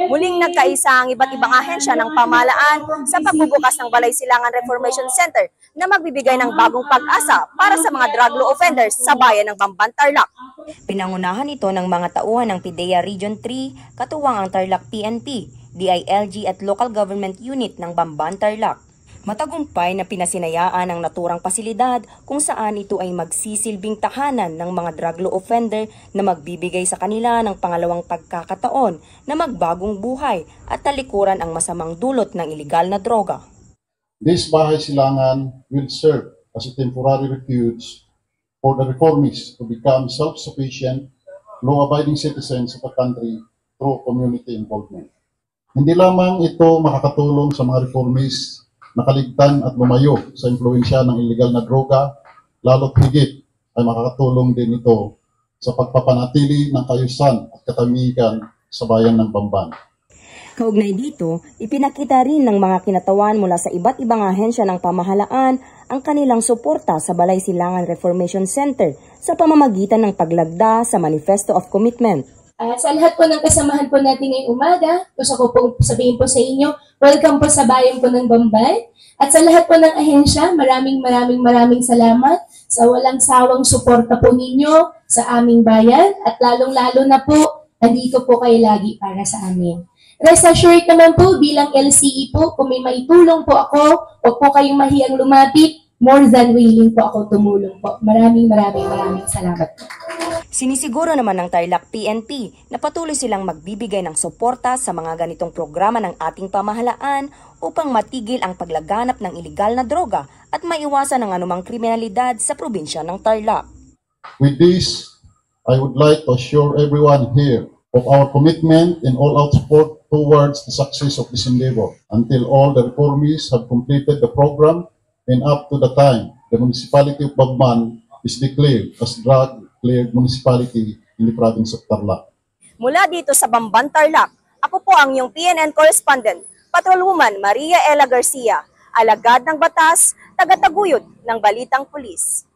Muling nagkaisa ang iba't ibang ahensya ng pamahalaan sa pagbubukas ng Balay Silangan Reformation Center na magbibigay ng bagong pag-asa para sa mga drug law offenders sa bayan ng Bamban, Tarlac. Pinangunahan ito ng mga tauhan ng PIDEA Region 3, katuwang ang Tarlac PNP, DILG at Local Government Unit ng Bamban, Tarlac. Matagumpay na pinasinayaan ang naturang pasilidad kung saan ito ay magsisilbing tahanan ng mga drug law offender na magbibigay sa kanila ng pangalawang pagkakataon na magbagong buhay at talikuran ang masamang dulot ng ilegal na droga. This Bahay Silangan will serve as a temporary refuge for the reformists to become self-sufficient, law-abiding citizens of the country through community involvement. Hindi lamang ito makakatulong sa mga reformists nakaligtan at lumayo sa impluensya ng illegal na droga, lalo't higit ay makakatulong din ito sa pagpapanatili ng kaayusan at katahimikan sa bayan ng Bamban. Kaugnay dito, ipinakita rin ng mga kinatawan mula sa iba't ibang ahensya ng pamahalaan ang kanilang suporta sa Balay Silangan Reformation Center sa pamamagitan ng paglagda sa Manifesto of Commitment. Sa lahat po ng kasamahan po natin ngayong umaga, gusto ko pong sabihin po sa inyo, welcome po sa bayan po ng Bamban. At sa lahat po ng ahensya, maraming salamat sa walang sawang suporta po ninyo sa aming bayan. At lalong-lalo na po, nandito po kayo lagi para sa amin. Rest assured naman po, bilang LCE po, kung may maitulong po ako, huwag po kayong mahiyang lumapit, more than willing po ako tumulong po. Maraming salamat po. Sinisiguro naman ng Tarlac PNP na patuloy silang magbibigay ng suporta sa mga ganitong programa ng ating pamahalaan upang matigil ang paglaganap ng ilegal na droga at maiwasan ang anumang kriminalidad sa probinsya ng Tarlac. With this, I would like to assure everyone here of our commitment and all-out support towards the success of this endeavor until all the reformists have completed the program and up to the time the municipality of Bamban is declared as drug-cleared municipality in the province of Tarlac. Mula dito sa Bamban, Tarlac, ako po ang iyong PNN correspondent, Patrolwoman Maria Ella Garcia, alagad ng batas, tagataguyod ng Balitang Pulis.